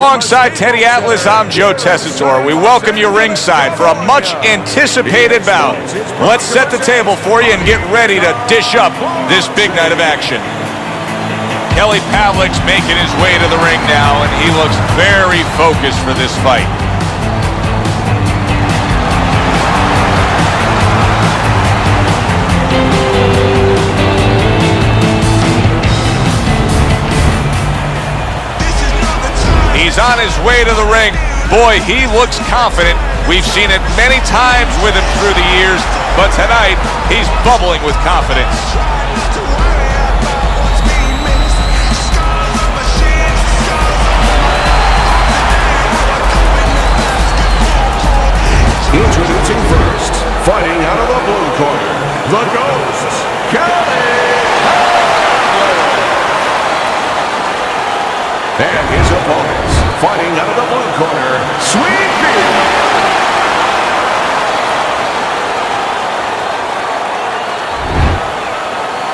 Alongside Teddy Atlas, I'm Joe Tessitore. We welcome you ringside for a much-anticipated bout. Let's set the table for you and get ready to dish up this big night of action. Kelly Pavlik's making his way to the ring now, and he looks very focused for this fight. He's on his way to the ring. Boy, he looks confident. We've seen it many times with him through the years, but tonight, he's bubbling with confidence. Introducing first, fighting out of the blue corner, the Ghost, Kelly Pavlik. And his opponents, fighting out of the blue corner, Sweet Pea.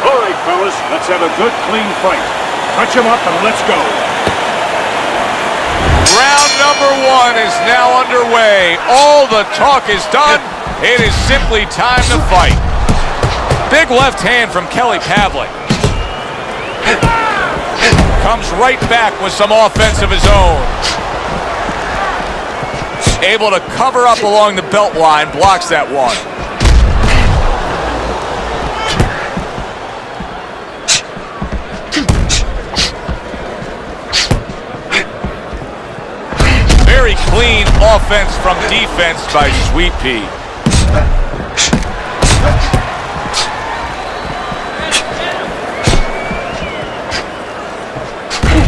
All right, fellas, let's have a good, clean fight. Touch him up and let's go. Round number one is now underway. All the talk is done. It is simply time to fight. Big left hand from Kelly Pavlik. Comes right back with some offense of his own. Able to cover up along the belt line, blocks that one. Very clean offense from defense by Sweet Pea.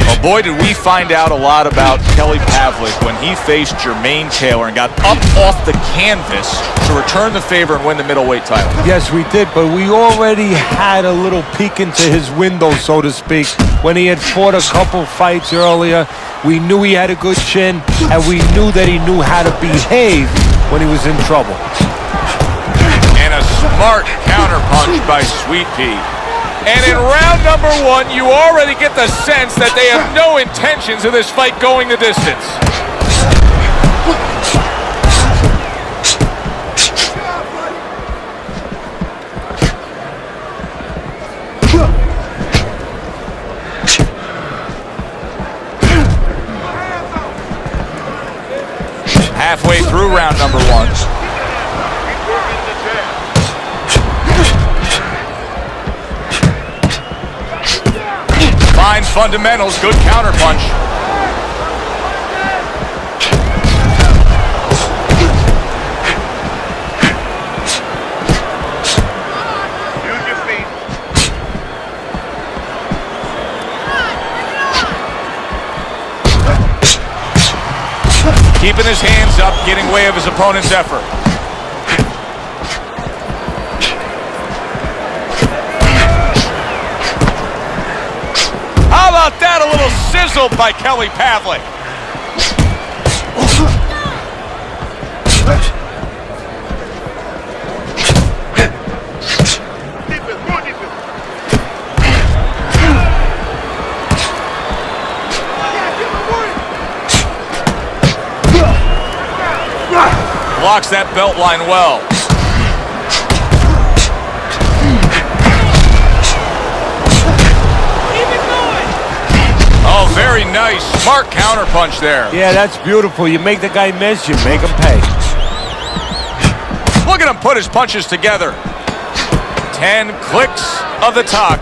Oh boy, did we find out a lot about Kelly Pavlik when he faced Jermaine Taylor and got up off the canvas to return the favor and win the middleweight title. Yes, we did, but we already had a little peek into his window, so to speak. When he had fought a couple fights earlier, we knew he had a good chin, and we knew that he knew how to behave when he was in trouble. And a smart counterpunch by Sweet Pea. And in round number one, you already get the sense that they have no intentions of this fight going the distance. Halfway through round number one. Fine fundamentals, good counterpunch. Use your feet. Keeping his hands up, getting way of his opponent's effort. How about that? A little sizzle by Kelly Pavlik. Blocks that belt line well. Oh, very nice. Smart counterpunch there. Yeah, that's beautiful. You make the guy miss, you make him pay. Look at him put his punches together. 10 clicks of the talk.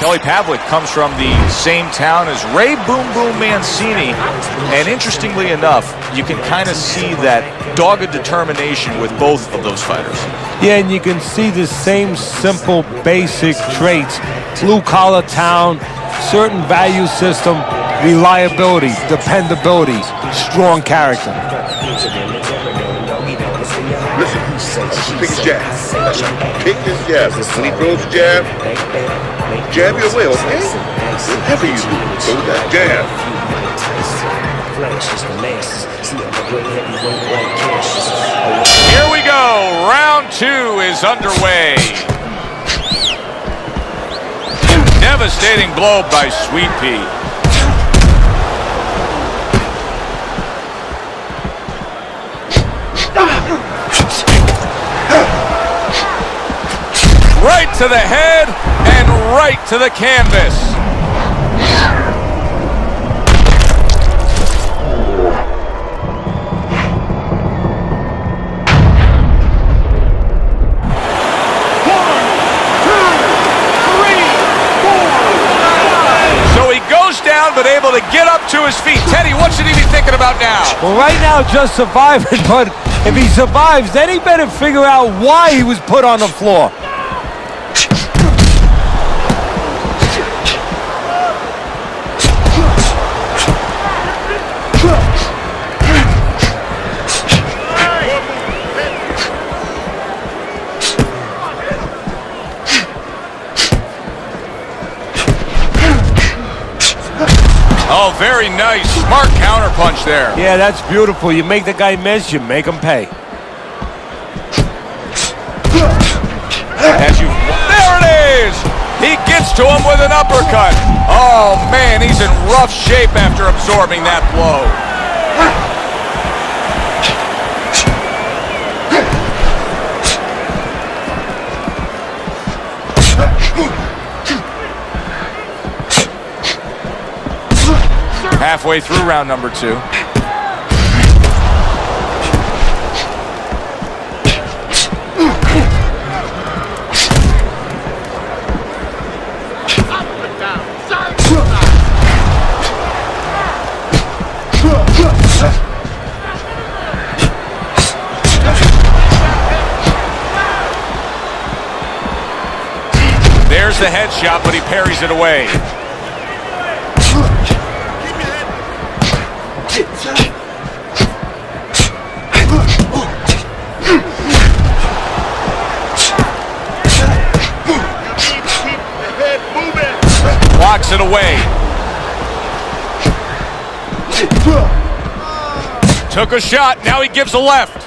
Kelly Pavlik comes from the same town as Ray Boom Boom Mancini, and interestingly enough, you can kind of see that dogged determination with both of those fighters. Yeah, and you can see the same simple, basic traits. Blue-collar town, certain value system, reliability, dependability, strong character. Listen, pick his jab. Pick his jab. When he throws a jab, jab your way, okay? Whatever you do, throw that jab. Here we go. Round two is underway. Devastating blow by Sweet Pea. Right to the head and right to the canvas. So he goes down but able to get up to his feet. Teddy, what should he be thinking about now? Well, right now, just surviving, but if he survives, then he better figure out why he was put on the floor. Oh, very nice. Smart counterpunch there. Yeah, that's beautiful. You make the guy miss, you make him pay. There it is! He gets to him with an uppercut. Oh, man, he's in rough shape after absorbing that blow. Halfway through round number 2. There's the headshot, but he parries it away. Blocks it away. Took a shot, now he gives a left.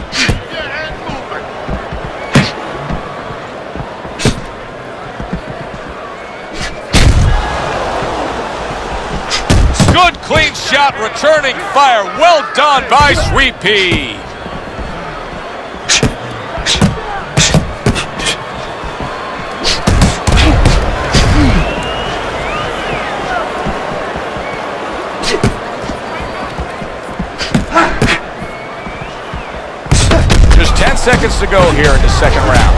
Good clean shot, returning fire. Well done by Sweet Pea. Just 10 seconds to go here in the second round.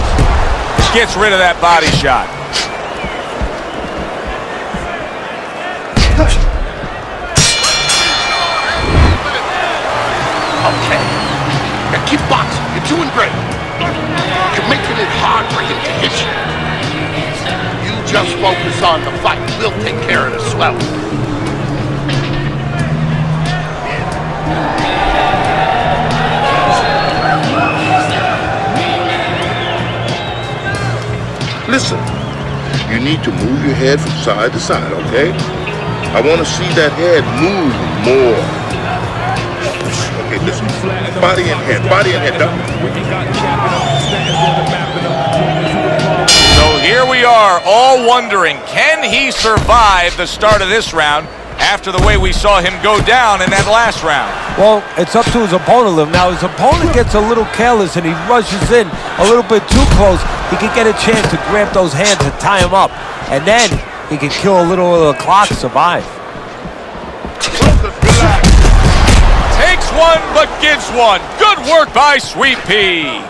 Gets rid of that body shot. Okay. Now keep boxing. You're doing great. You're making it hard for him to hit you. You just focus on the fight. We'll take care of the swelling. Listen, you need to move your head from side to side, okay? I want to see that head move more. Okay, listen. Body and head, body and head. So here we are, all wondering, can he survive the start of this round after the way we saw him go down in that last round? Well, it's up to his opponent. Now, his opponent gets a little careless and he rushes in a little bit too close. He could get a chance to grab those hands and tie him up. And then he can kill a little of the clock, survive. Takes one, but gives one. Good work by Sweet Pea.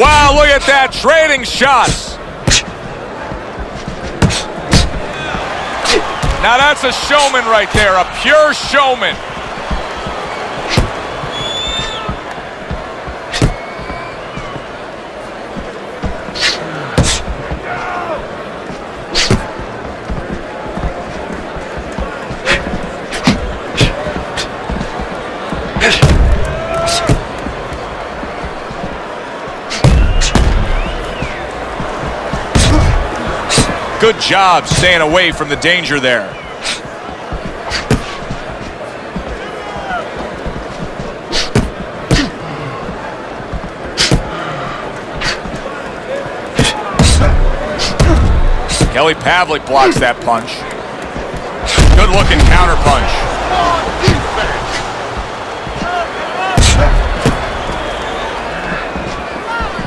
Wow, look at that, trading shots. Now that's a showman right there, a pure showman. Good job staying away from the danger there. Kelly Pavlik blocks that punch. Good looking counter punch.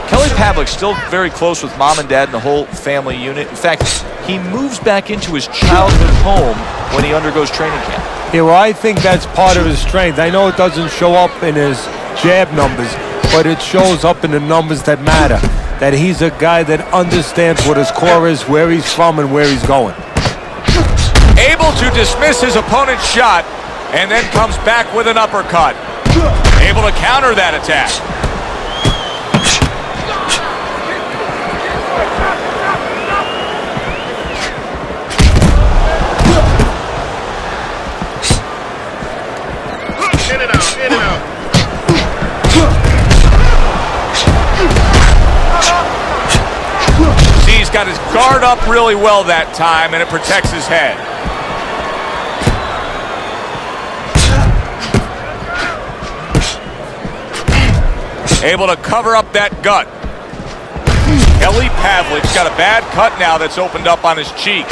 Kelly Pavlik still very close with mom and dad and the whole family unit. In fact, he moves back into his childhood home when he undergoes training camp. Yeah, well, I think that's part of his strength. I know it doesn't show up in his jab numbers, but it shows up in the numbers that matter. That he's a guy that understands what his core is, where he's from, and where he's going. Able to dismiss his opponent's shot, and then comes back with an uppercut. Able to counter that attack. In and out, in and out. See, he's got his guard up really well that time, and it protects his head. Able to cover up that gut. Kelly Pavlik's got a bad cut now that's opened up on his cheek.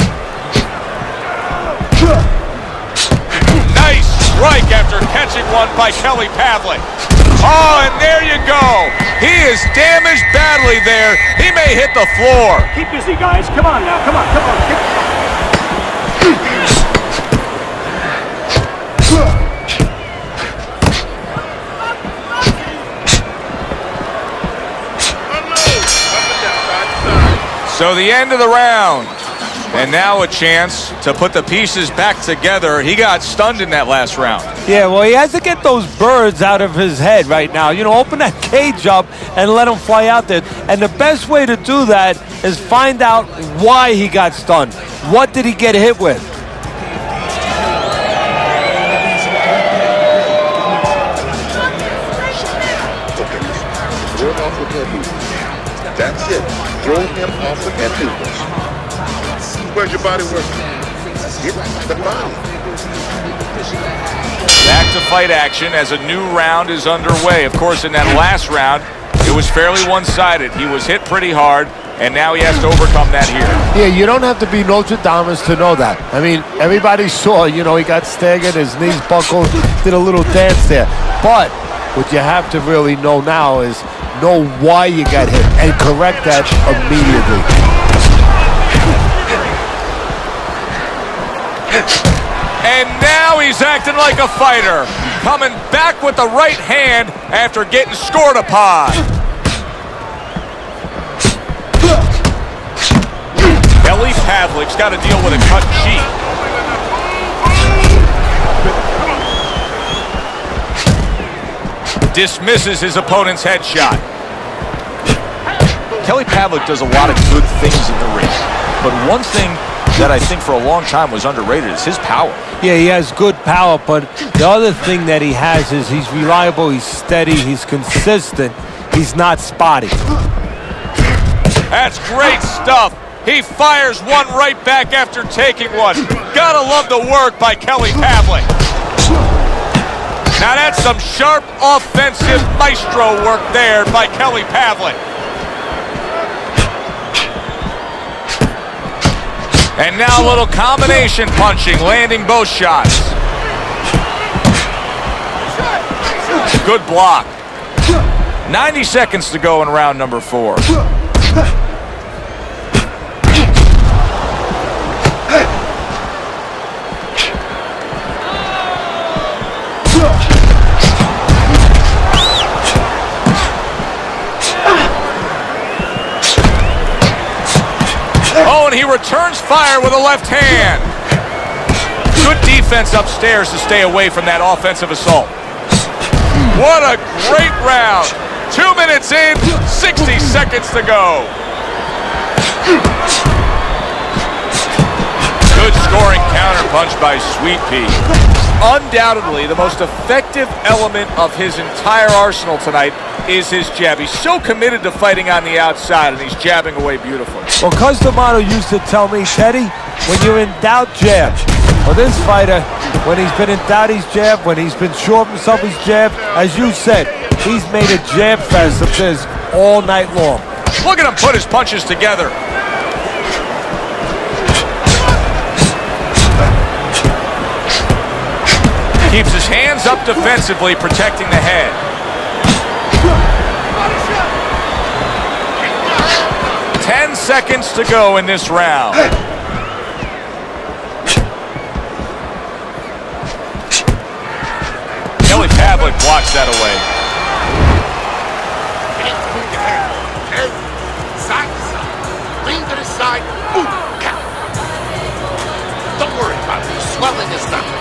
Nice strike after catching one by Kelly Pavlik. Oh, and there you go. He is damaged badly there. He may hit the floor. Keep busy, guys. Come on now. Come on, come on. So the end of the round. And now a chance to put the pieces back together. He got stunned in that last round. Yeah, well, he has to get those birds out of his head right now. You know, open that cage up and let him fly out there. And the best way to do that is find out why he got stunned. What did he get hit with? Throw him off with head movements. That's it. Throw him off with head movements. Where's your body working? Hit the body. Back to fight action as a new round is underway. Of course, in that last round, it was fairly one-sided. He was hit pretty hard, and now he has to overcome that here. Yeah, you don't have to be Nostradamus to know that. I mean, everybody saw, you know, he got staggered, his knees buckled, did a little dance there. But what you have to really know now is know why you got hit and correct that immediately. And now he's acting like a fighter, coming back with the right hand after getting scored upon. Kelly Pavlik's got to deal with a cut cheek. Dismisses his opponent's headshot. Kelly Pavlik does a lot of good things in the ring, but one thing that I think for a long time was underrated is his power. Yeah, he has good power, but the other thing that he has is he's reliable, he's steady, he's consistent, he's not spotty. That's great stuff. He fires one right back after taking one. Gotta love the work by Kelly Pavlik. Now that's some sharp offensive maestro work there by Kelly Pavlik. And now a little combination punching, landing both shots. Good block. 90 seconds to go in round number 4. Oh, and he returns fire with a left hand. Good defense upstairs to stay away from that offensive assault. What a great round. 2 minutes in, 60 seconds to go. Good scoring counterpunch by Sweet Pea. Undoubtedly, the most effective element of his entire arsenal tonight is his jab. He's so committed to fighting on the outside, and he's jabbing away beautifully. Well, Customato used to tell me, Teddy, when you're in doubt, jab. Well, this fighter, when he's been in doubt, he's jab. When he's been sure of himself, he's jab. As you said, he's made a jab fest of this all night long. Look at him put his punches together. Keeps his hands up defensively, protecting the head. Ten seconds to go in this round. Pavlik blocks that away. Okay. Side to side. Lean to the side. Boom. Count. Don't worry about it. Swelling is nothing.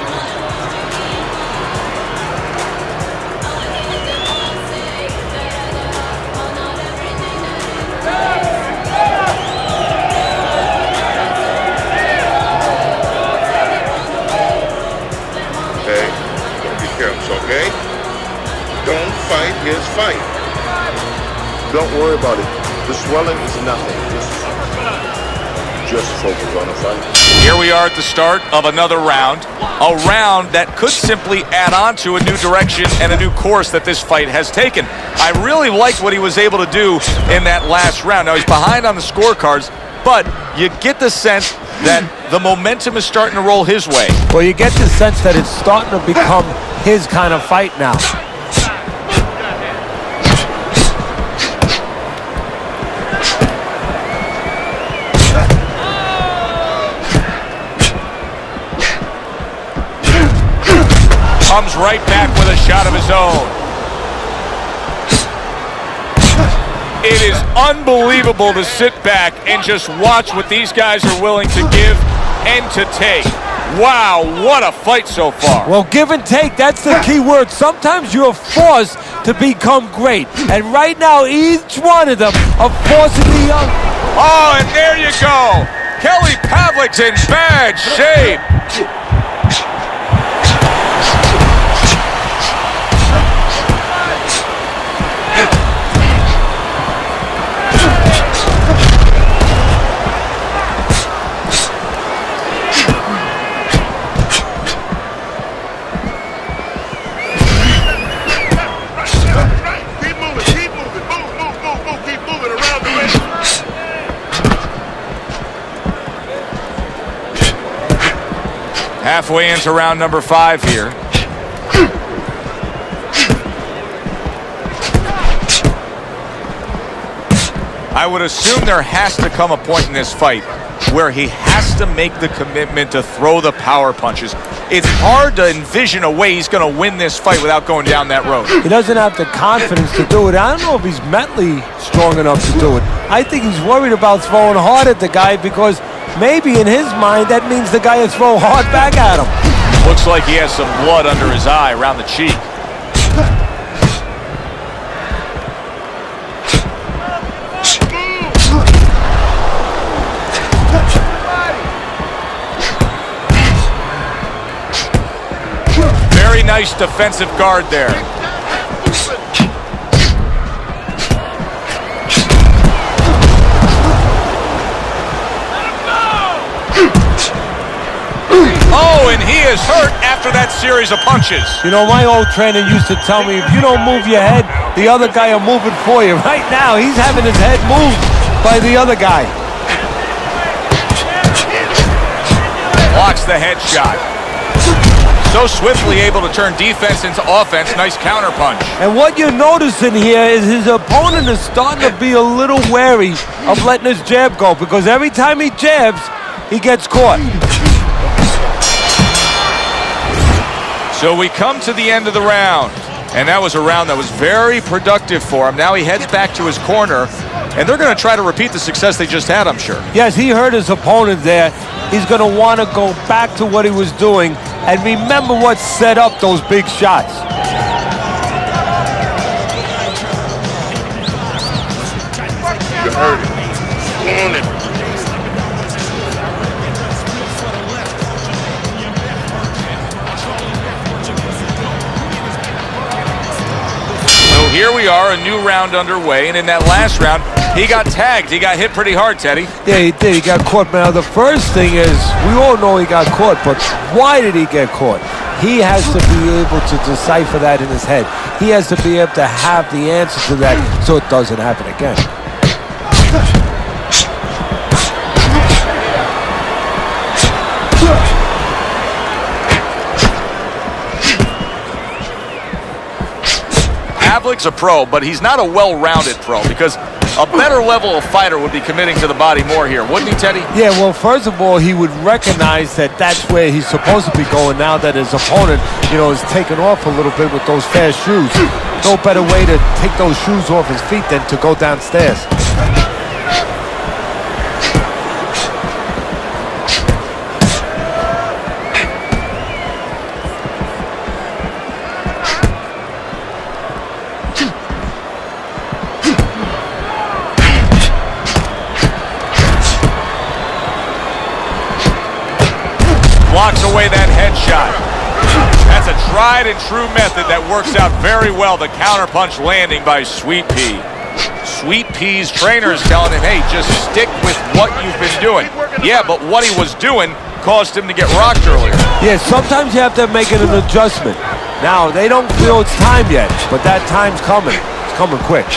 Okay? Don't fight his fight. Don't worry about it. The swelling is nothing. Just focus on the fight. Here we are at the start of another round. A round that could simply add on to a new direction and a new course that this fight has taken. I really liked what he was able to do in that last round. Now, he's behind on the scorecards, but you get the sense that the momentum is starting to roll his way. Well, you get the sense that it's starting to become his kind of fight now. Comes right back with a shot of his own. It is unbelievable to sit back and just watch what these guys are willing to give and to take. Wow, what a fight so far. Well, give and take, that's the key word. Sometimes you're forced to become great. And right now, each one of them are forcing the other. Oh, and there you go. Kelly Pavlik's in bad shape. Halfway into round number 5 here. I would assume there has to come a point in this fight where he has to make the commitment to throw the power punches. It's hard to envision a way he's going to win this fight without going down that road. He doesn't have the confidence to do it. I don't know if he's mentally strong enough to do it. I think he's worried about throwing hard at the guy because maybe in his mind that means the guy will throw hard back at him. Looks like he has some blood under his eye around the cheek. Very nice defensive guard there. Oh, and he is hurt after that series of punches. You know, my old trainer used to tell me, if you don't move your head, the other guy will move it for you. Right now, he's having his head moved by the other guy. Blocks the headshot. So swiftly able to turn defense into offense. Nice counter punch. And what you're noticing here is his opponent is starting to be a little wary of letting his jab go, because every time he jabs, he gets caught. So we come to the end of the round, and that was a round that was very productive for him. Now he heads back to his corner, and they're going to try to repeat the success they just had, I'm sure. Yes, he hurt his opponent there. He's going to want to go back to what he was doing and remember what set up those big shots. You heard it. Go on it. Here we are, a new round underway, and in that last round, he got tagged. He got hit pretty hard, Teddy. Yeah, he did. He got caught. Now, the first thing is, we all know he got caught, but why did he get caught? He has to be able to decipher that in his head. He has to be able to have the answer to that so it doesn't happen again. Pavlik's a pro, but he's not a well-rounded pro because a better level of fighter would be committing to the body more here, wouldn't he, Teddy? Yeah, well, first of all, he would recognize that that's where he's supposed to be going now that his opponent, is taking off a little bit with those fast shoes. No better way to take those shoes off his feet than to go downstairs. Blocks away that headshot. That's a tried and true method that works out very well. The counterpunch landing by Sweet Pea. Sweet Pea's trainer is telling him, hey, just stick with what you've been doing. Yeah, but what he was doing caused him to get rocked earlier. Yeah, sometimes you have to make an adjustment. Now, they don't feel it's time yet, but that time's coming. It's coming quick.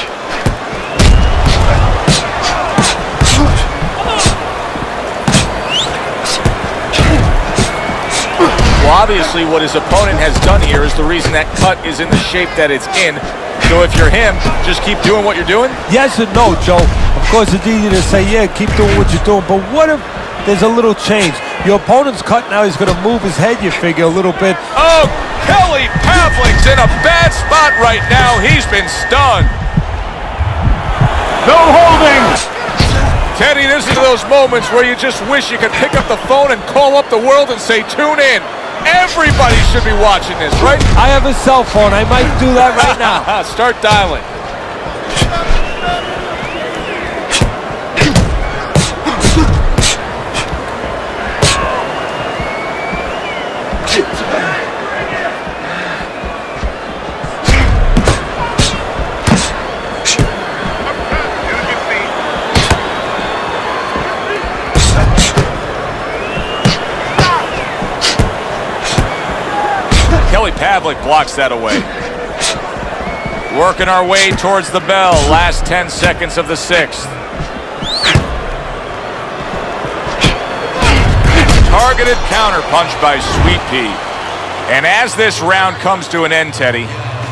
Well, obviously, what his opponent has done here is the reason that cut is in the shape that it's in. So if you're him, just keep doing what you're doing? Yes and no, Joe. Of course, it's easy to say, yeah, keep doing what you're doing. But what if there's a little change? Your opponent's cut now. He's going to move his head, you figure, a little bit. Oh, Kelly Pavlik's in a bad spot right now. He's been stunned. No holding. Teddy, this is those moments where you just wish you could pick up the phone and call up the world and say, tune in. Everybody should be watching this, right? I have a cell phone. I might do that right now. Start dialing. Kelly Pavlik blocks that away. Working our way towards the bell. Last 10 seconds of the sixth. Targeted counter punch by Sweet Pea. And as this round comes to an end, Teddy,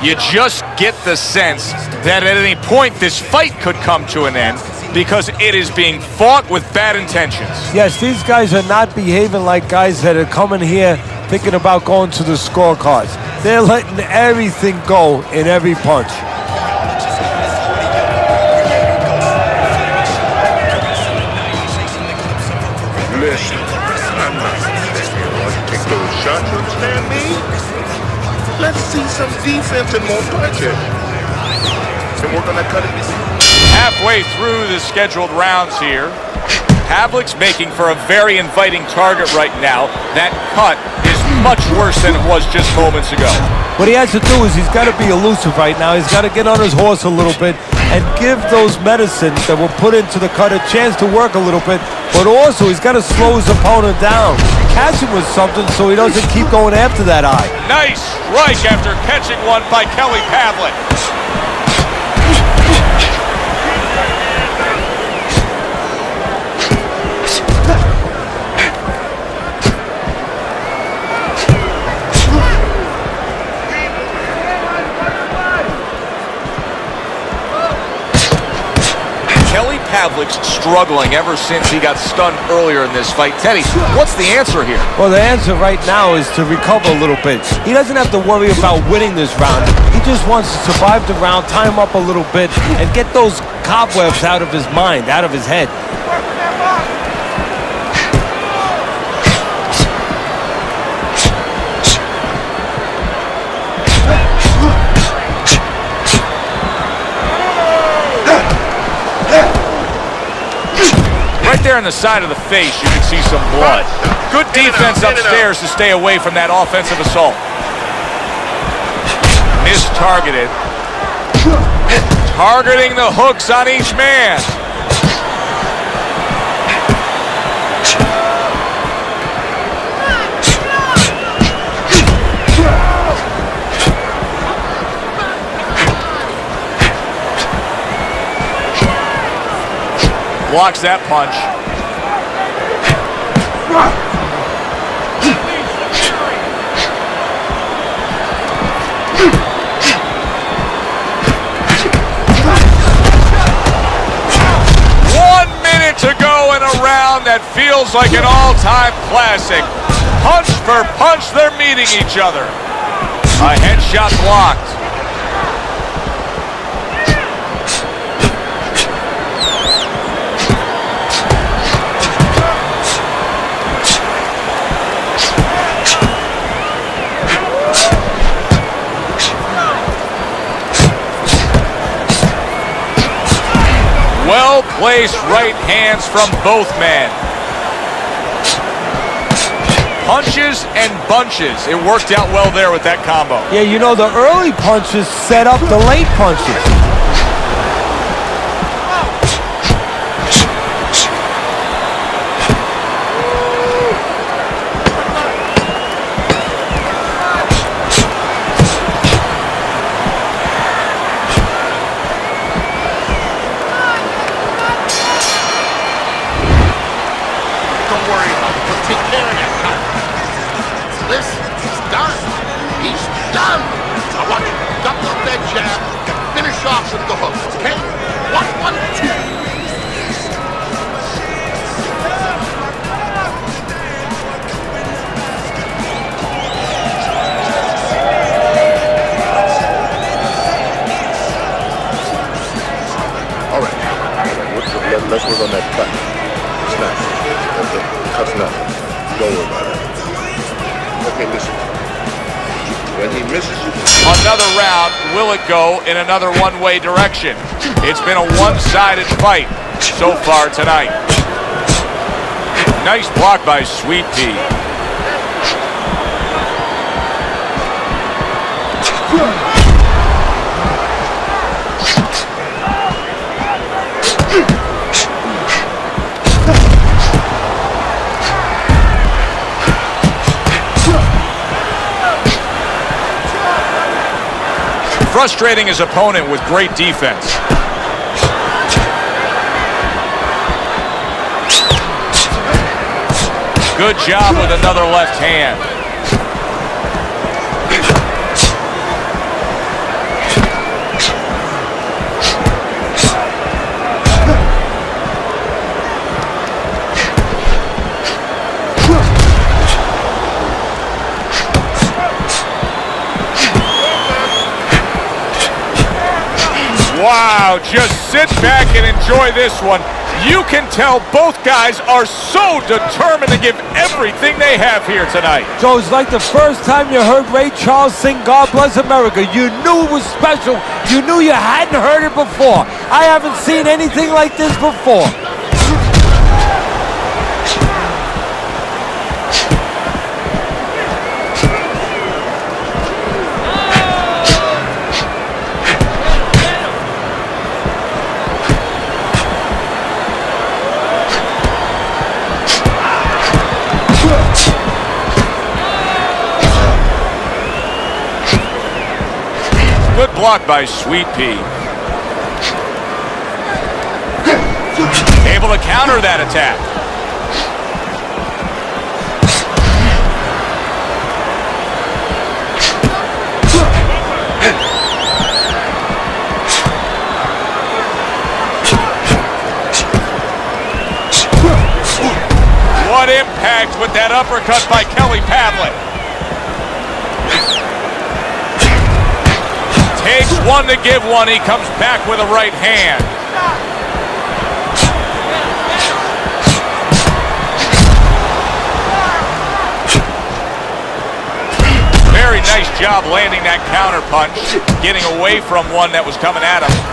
you just get the sense that at any point this fight could come to an end because it is being fought with bad intentions. Yes, these guys are not behaving like guys that are coming here thinking about going to the scorecards. They're letting everything go in every punch. Listen, I'm not want to take those shots, you understand me? Let's see some defense and more punches. And we're gonna cut it. Halfway through the scheduled rounds here, Pavlik's making for a very inviting target right now. That cut is much worse than it was just moments ago. What he has to do is he's got to be elusive right now. He's got to get on his horse a little bit and give those medicines that were put into the cut a chance to work a little bit. But also, he's got to slow his opponent down. Catch him with something so he doesn't keep going after that eye. Nice strike after catching one by Kelly Pavlik. Pavlik's struggling ever since he got stunned earlier in this fight. Teddy, what's the answer here? Well, the answer right now is to recover a little bit. He doesn't have to worry about winning this round. He just wants to survive the round, tie him up a little bit, and get those cobwebs out of his mind, out of his head. Right there on the side of the face, you can see some blood. Good defense upstairs to stay away from that offensive assault. Mistargeted. Targeting the hooks on each man. Blocks that punch. that feels like an all-time classic. Punch for punch, they're meeting each other. A headshot blocked. Well-placed right hands from both men. Punches and bunches. It worked out well there with that combo. Yeah, you know, the early punches set up the late punches. Don't worry about it. We'll take care of that guy. This is done. He's done. I want you to double up that jab and finish off with the hook, okay? 1, 1, 2. All right. Let's work on that cut. Snap. Cut's nothing. Don't worry about it. Okay, listen. When he misses you... Another round. Will it go in another one-way direction? It's been a one-sided fight so far tonight. Nice block by Sweet Pea. Frustrating his opponent with great defense. Good job with another left hand. Wow, just sit back and enjoy this one. You can tell both guys are so determined to give everything they have here tonight. Joe, it's like the first time you heard Ray Charles sing God Bless America. You knew it was special. You knew you hadn't heard it before. I haven't seen anything like this before. Good block by Sweet Pea. Able to counter that attack. What impact with that uppercut by Pavlik. Takes one to give one. He comes back with a right hand. Very nice job landing that counter punch, getting away from one that was coming at him.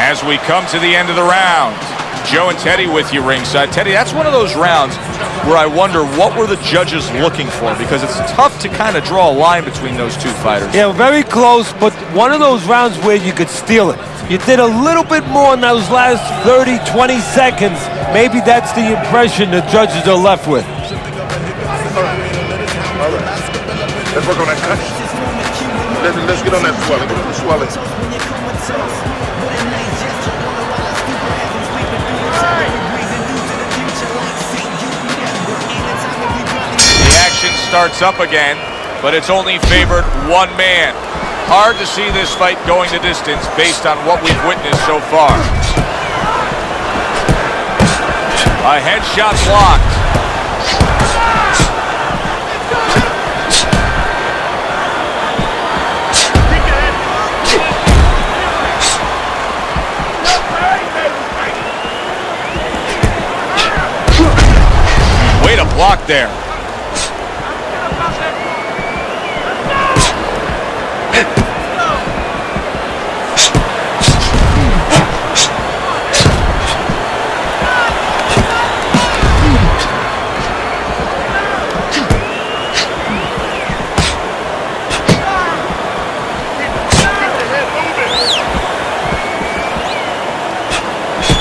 As we come to the end of the round, Joe and Teddy with you ringside. Teddy, that's one of those rounds where I wonder what were the judges looking for, because it's tough to kind of draw a line between those two fighters. Yeah, very close, but one of those rounds where you could steal it. You did a little bit more in those last 30, 20 seconds. Maybe that's the impression the judges are left with. All right. Let's work on that cut. Let's get on that swelling. Get on the swelling. The action starts up again, but it's only favored one man. Hard to see this fight going the distance based on what we've witnessed so far. A headshot blocked. Way to block there.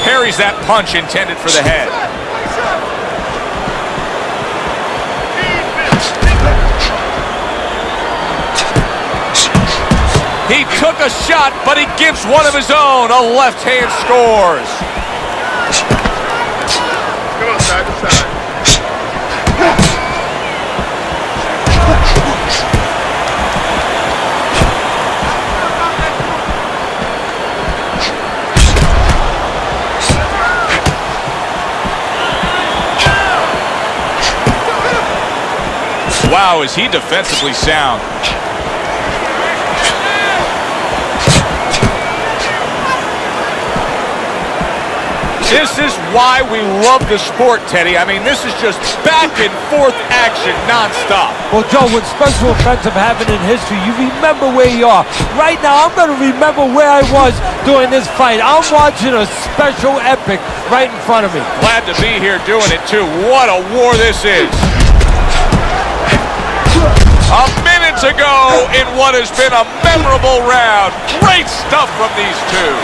Parries that punch intended for the head. He took a shot, but he gives one of his own. A left hand scores. Come on, side to side. Wow, is he defensively sound. This is why we love the sport, Teddy. I mean, this is just back and forth action nonstop. Well, Joe, when special events have happened in history, you remember where you are. Right now, I'm going to remember where I was during this fight. I'm watching a special epic right in front of me. Glad to be here doing it, too. What a war this is. A minute to go in what has been a memorable round. Great stuff from these two.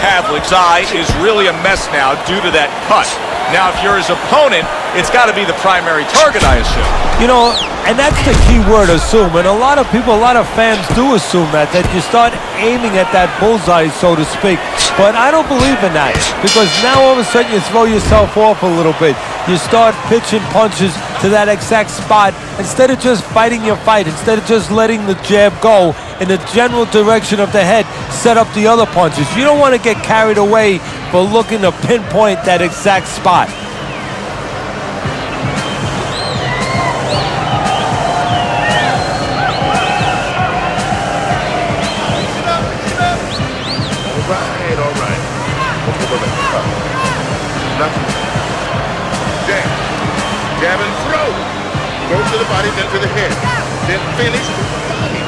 Pavlik's eye is really a mess now due to that cut. Now, if you're his opponent, it's got to be the primary target, I assume. You know, and that's the key word, assume. And a lot of people, a lot of fans do assume that you start aiming at that bullseye, so to speak. But I don't believe in that, because now all of a sudden you throw yourself off a little bit. You start pitching punches to that exact spot instead of just fighting your fight, instead of just letting the jab go in the general direction of the head, set up the other punches. You don't want to get carried away for looking to pinpoint that exact spot. All right. Jab and throw. Go to the body, then to the head. Then finish with the body.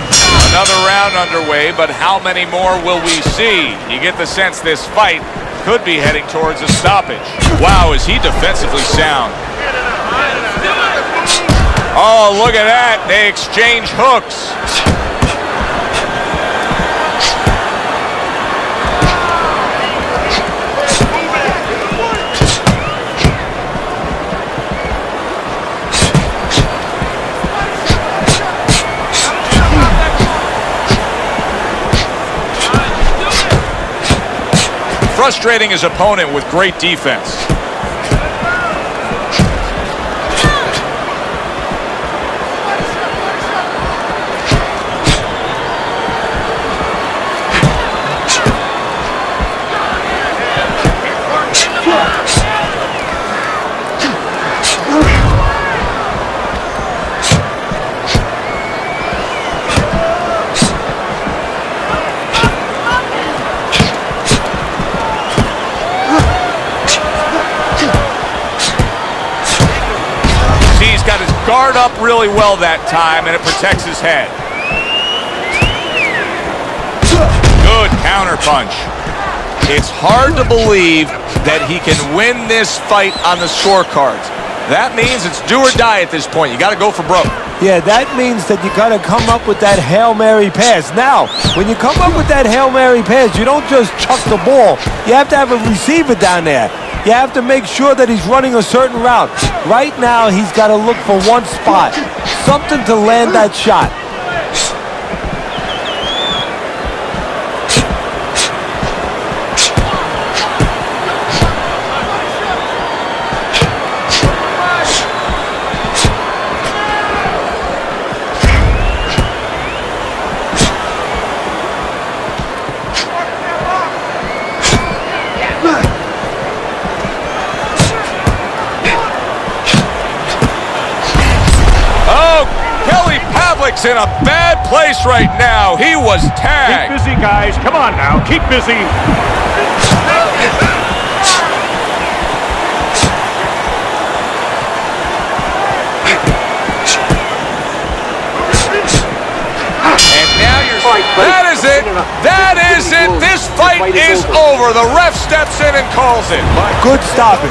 Another round underway, but how many more will we see? You get the sense this fight could be heading towards a stoppage. Wow, is he defensively sound. Oh, look at that. They exchange hooks. Frustrating his opponent with great defense. really well that time, and it protects his head. Good counter punch. It's hard to believe that he can win this fight on the scorecards. That means it's do or die at this point. You got to go for broke. Yeah, that means that you got to come up with that Hail Mary pass. Now, when you come up with that Hail Mary pass, you don't just chuck the ball. You have to have a receiver down there. You have to make sure that he's running a certain route. Right now, he's got to look for one spot, something to land that shot. Pavlik's in a bad place right now. He was tagged. Keep busy, guys. Come on now. Keep busy. And now you're... That is it. That is it. This fight is over. The ref steps in and calls it. Good stoppage.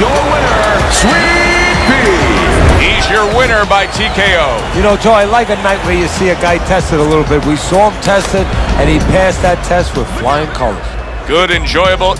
Your winner, Sweet Pea. He's your winner by TKO. You know, Joe, I like a night where you see a guy tested a little bit. We saw him tested, and he passed that test with flying colors. Good, enjoyable...